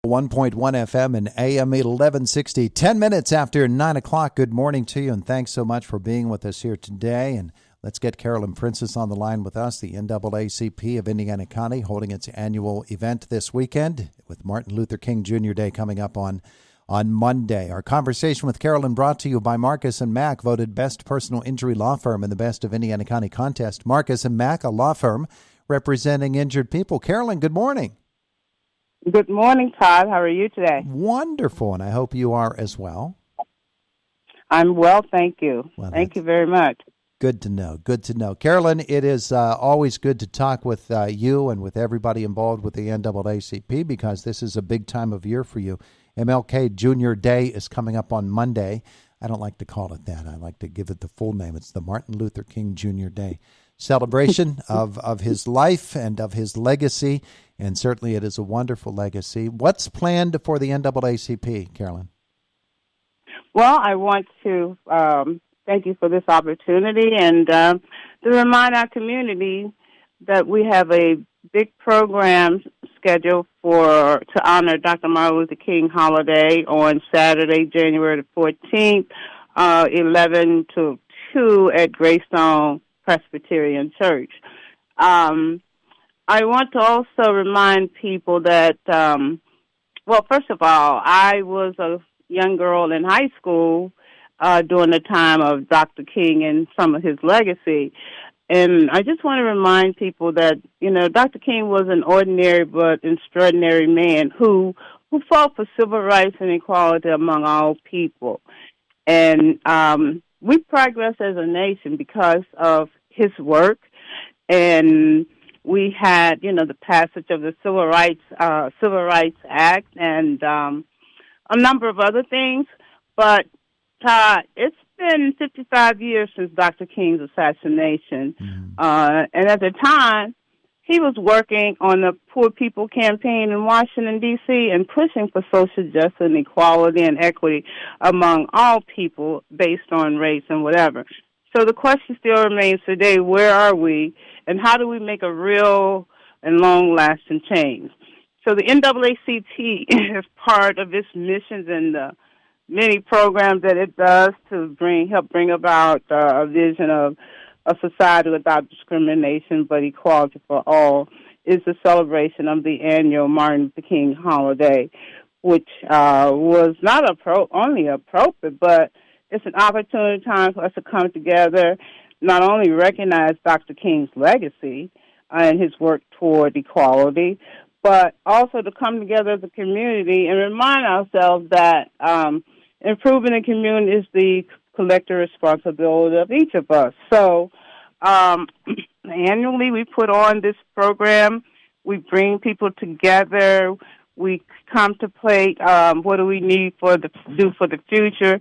1.1 FM and AM 1160, 10 minutes after 9 o'clock. Good morning to you, and thanks so much for being with us here today. And let's get Carolyn Princes on the line with us, the NAACP of Indiana County, holding its annual event this weekend with Martin Luther King Jr. Day coming up on Monday. Our conversation with Carolyn brought to you by Marcus & Mack, voted Best Personal Injury Law Firm in the Best of Indiana County contest. Marcus & Mack, a law firm representing injured people. Carolyn, good morning. Good morning, Todd. How are you today? Wonderful, and I hope you are as well. I'm well, thank you. Well, thank you very much. Good to know. Good to know. Carolyn, it is always good to talk with you and with everybody involved with the NAACP because this is a big time of year for you. MLK Jr. Day is coming up on Monday. I don't like to call it that. I like to give it the full name. It's the Martin Luther King Jr. Day celebration of his life and of his legacy, and certainly it is a wonderful legacy. What's planned for the NAACP, Carolyn? Well, I want to thank you for this opportunity and to remind our community that we have a big program scheduled to honor Dr. Martin Luther King holiday on Saturday, January the 14th, 11 to 2 at Greystone Presbyterian Church. I want to also remind people that, well, first of all, I was a young girl in high school during the time of Dr. King and some of his legacy. And I just want to remind people that, you know, Dr. King was an ordinary but extraordinary man who fought for civil rights and equality among all people. And we progressed as a nation because of his work. And we had, you know, the passage of the Civil Rights Act and a number of other things. But it's been 55 years since Dr. King's assassination. And at the time, he was working on the Poor People Campaign in Washington, D.C., and pushing for social justice and equality and equity among all people based on race and whatever. So the question still remains today, where are we, and how do we make a real and long-lasting change? So the NAACP is part of its missions and the many programs that it does to help bring about a vision of a society without discrimination but equality for all, is the celebration of the annual Martin Luther King holiday, which was not only appropriate, but it's an opportunity time for us to come together, not only recognize Dr. King's legacy and his work toward equality, but also to come together as a community and remind ourselves that improving the community is the collective responsibility of each of us. So annually we put on this program. We bring people together. We contemplate what do we need do for the future.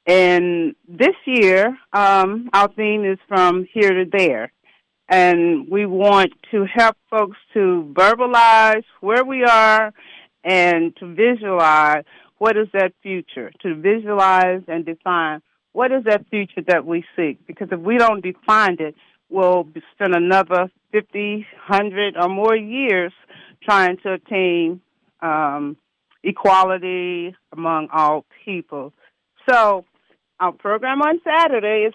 And this year, our theme is from here to there. And we want to help folks to verbalize where we are and to visualize what is that future, to visualize and define what is that future that we seek. Because if we don't define it, we'll spend another 50, 100 or more years trying to attain equality among all people. So our program on Saturday is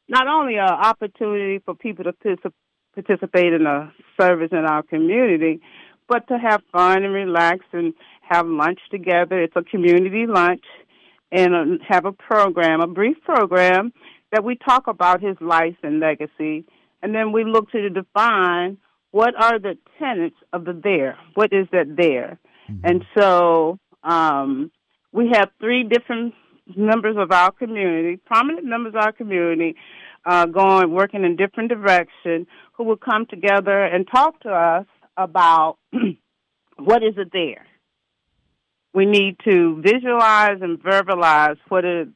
not only an opportunity for people to participate in a service in our community, but to have fun and relax and have lunch together. It's a community lunch and have a brief program that we talk about his life and legacy, and then we look to define what are the tenets of the there. What is that there? Mm-hmm. And so we have three different members of our community, prominent members of our community, working in different directions, who will come together and talk to us about what is it there. We need to visualize and verbalize what is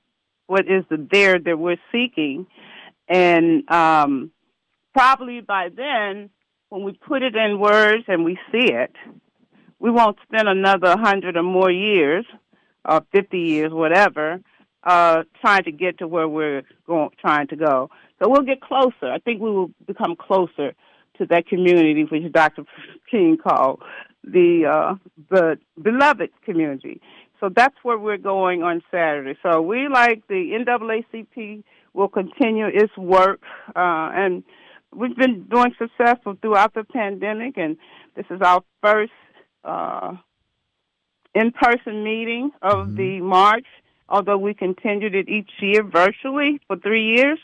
the there that we're seeking, and probably by then, when we put it in words and we see it, we won't spend another 100 or more years, 50 years, whatever, trying to get to where we're trying to go. So we'll get closer. I think we will become closer to that community, which Dr. King called the beloved community. So that's where we're going on Saturday. So we, like the NAACP, will continue its work, and we've been doing successful throughout the pandemic, and this is our first in-person meeting of the March, although we continued it each year virtually for 3 years.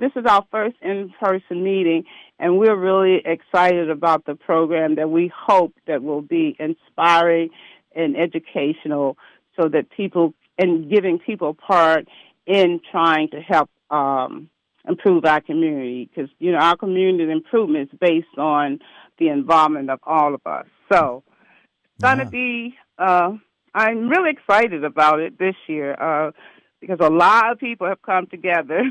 This is our first in-person meeting, and we're really excited about the program that we hope that will be inspiring and educational, so that people, and giving people part in trying to help improve our community, because, our community improvement is based on the involvement of all of us. So it's going to be, I'm really excited about it this year, because a lot of people have come together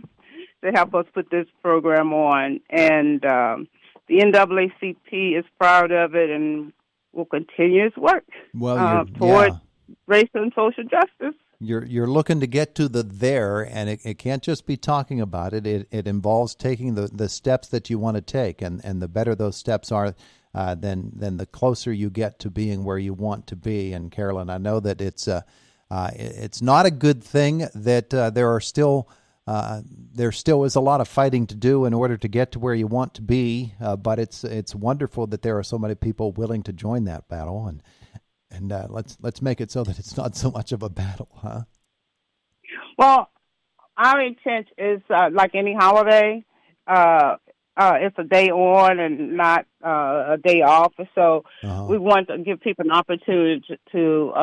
to help us put this program on, and the NAACP is proud of it and will continue its work toward racial and social justice. You're looking to get to the there, and it can't just be talking about it. It involves taking the steps that you want to take, and the better those steps are, then the closer you get to being where you want to be. And Carolyn, I know that it's not a good thing that there still is a lot of fighting to do in order to get to where you want to be, but it's wonderful that there are so many people willing to join that battle, and let's make it so that it's not so much of a battle, huh? Well, our intent is like any holiday. It's a day on and not a day off. So we want to give people an opportunity to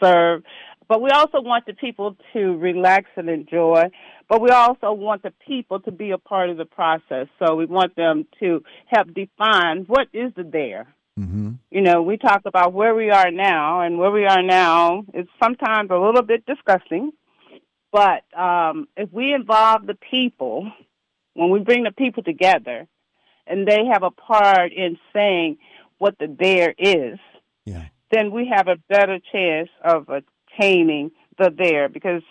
serve. But we also want the people to relax and enjoy. But we also want the people to be a part of the process. So we want them to help define what is the there. Mm-hmm. We talk about where we are now, and where we are now is sometimes a little bit disgusting. But if we involve the people, when we bring the people together, and they have a part in saying what the there is, then we have a better chance of attaining the there. Because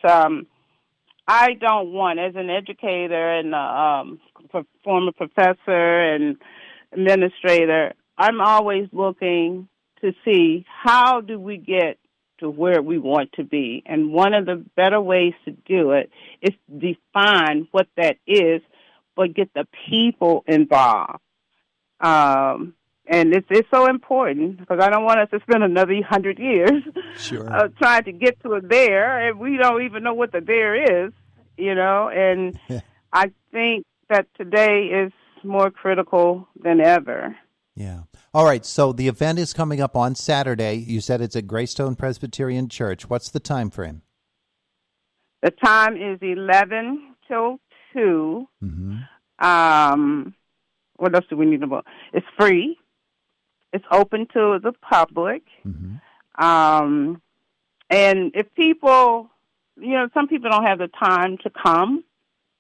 I don't want, as an educator and former professor and administrator, I'm always looking to see how do we get to where we want to be. And one of the better ways to do it is to define what that is, but get the people involved. And it's so important, because I don't want us to spend another 100 years trying to get to a there, and we don't even know what the there is, and I think that today is more critical than ever. Yeah. All right, so the event is coming up on Saturday. You said it's at Greystone Presbyterian Church. What's the time frame? The time is 11 till 2. Mm-hmm. What else do we need to know? It's free. It's open to the public. Mm-hmm. And if people, some people don't have the time to come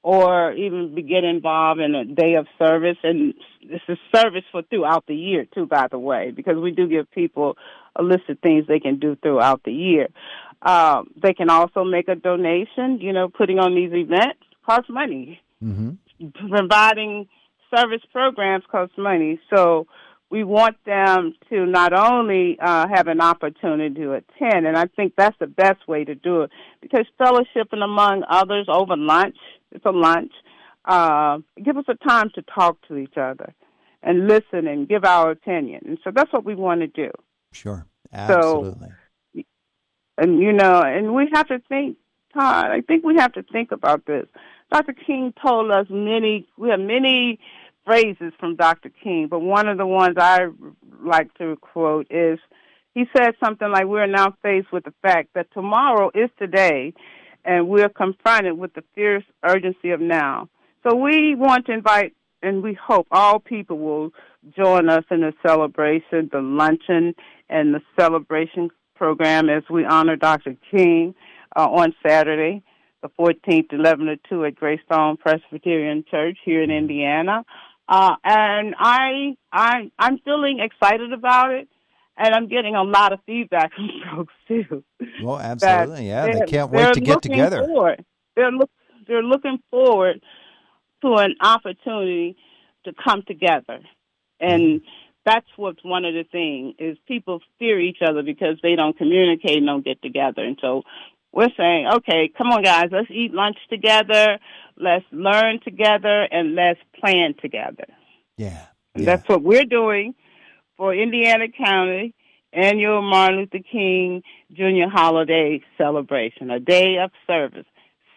or even get involved in a day of service. And this is service for throughout the year, too, by the way, because we do give people a list of things they can do throughout the year. They can also make a donation. Putting on these events costs money. Mm-hmm. Providing service programs costs money. So we want them to not only have an opportunity to attend, and I think that's the best way to do it, because fellowshipping among others over lunch, it's a lunch, give us a time to talk to each other and listen and give our opinion. And so that's what we want to do. Sure, absolutely. So, and we have to think, Todd, I think we have to think about this. Dr. King told us we have many phrases from Dr. King, but one of the ones I like to quote is, he said something like, we're now faced with the fact that tomorrow is today, and we're confronted with the fierce urgency of now. So we want to invite, and we hope all people will join us in the celebration, the luncheon, and the celebration program as we honor Dr. King on Saturday, the 14th, 11 to 2 at Greystone Presbyterian Church here in Indiana. And I'm feeling excited about it, and I'm getting a lot of feedback from folks too. Well, absolutely, they can't wait to get together. They're looking forward to an opportunity to come together And that's what's one of the things is people fear each other because they don't communicate and don't get together. And so we're saying, okay, come on, guys, let's eat lunch together, let's learn together, and let's plan together. Yeah. And that's what we're doing for Indiana County annual Martin Luther King Jr. holiday celebration, a day of service.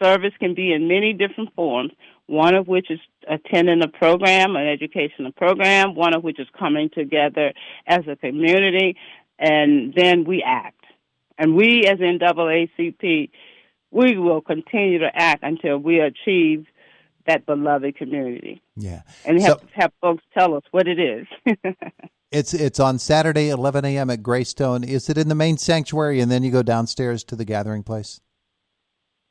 Service can be in many different forms, one of which is attending a program, an educational program, one of which is coming together as a community, and then we act. And we as NAACP, we will continue to act until we achieve that beloved community. Yeah. And have folks tell us what it is. It's on Saturday, 11 a.m. at Greystone. Is it in the main sanctuary and then you go downstairs to the gathering place?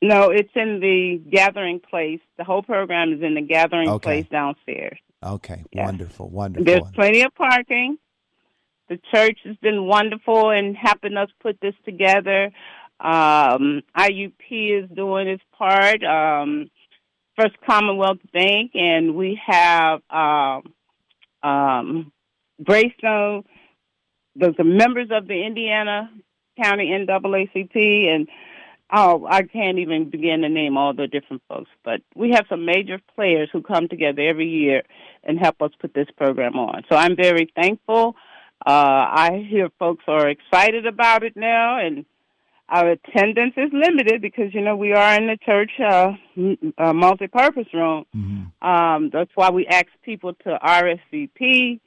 No, it's in the gathering place. The whole program is in the gathering place downstairs. Okay, yes. Wonderful. There's plenty of parking. The church has been wonderful in helping us put this together. IUP is doing its part. First Commonwealth Bank, and we have Greystone, the members of the Indiana County NAACP, and I can't even begin to name all the different folks, but we have some major players who come together every year and help us put this program on. So I'm very thankful. I hear folks are excited about it now, and our attendance is limited because, we are in the church multipurpose room. Mm-hmm. That's why we ask people to RSVP,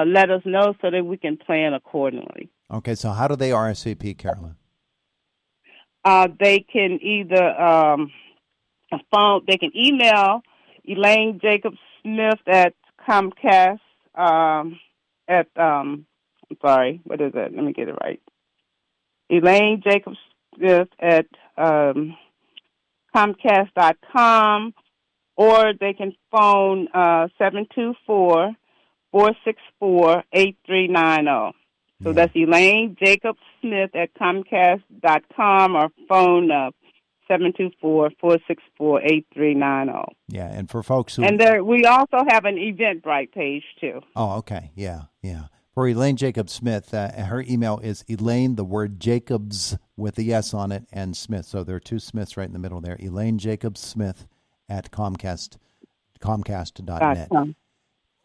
let us know so that we can plan accordingly. Okay, so how do they RSVP, Carolyn? They can either they can email Elaine Jacobs Smith at Comcast what is it? Let me get it right. Elaine Jacobs Smith at Comcast.com, or they can phone 724-464-8390. So that's Elaine Jacobs Smith at Comcast.com, or phone 724-464-8390. Yeah, and for folks who... And we also have an Eventbrite page, too. Oh, okay. Yeah. For Elaine Jacobs Smith, her email is Elaine, the word Jacobs with the S on it, and Smith. So there are two Smiths right in the middle there. Elaine Jacobs Smith at Comcast.net.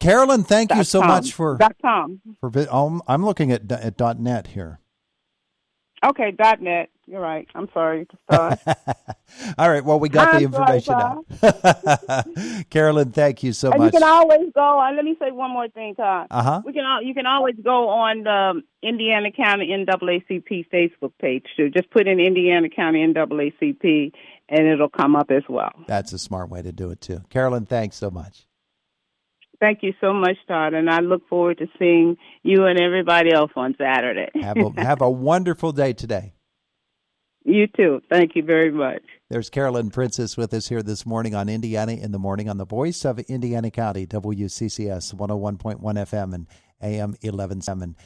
Carolyn, thank you so much for... .com. I'm looking at .net here. Okay, .net. You're right. I'm sorry to start. All right. Well, we got the information out. Carolyn, thank you so much. You can always go on. Let me say one more thing, Todd. Uh-huh. You can always go on the Indiana County NAACP Facebook page, too. Just put in Indiana County NAACP, and it'll come up as well. That's a smart way to do it, too. Carolyn, thanks so much. Thank you so much, Todd, and I look forward to seeing you and everybody else on Saturday. Have a wonderful day today. You too. Thank you very much. There's Carolyn Princes with us here this morning on Indiana in the Morning on the Voice of Indiana County, WCCS 101.1 FM and AM 1170.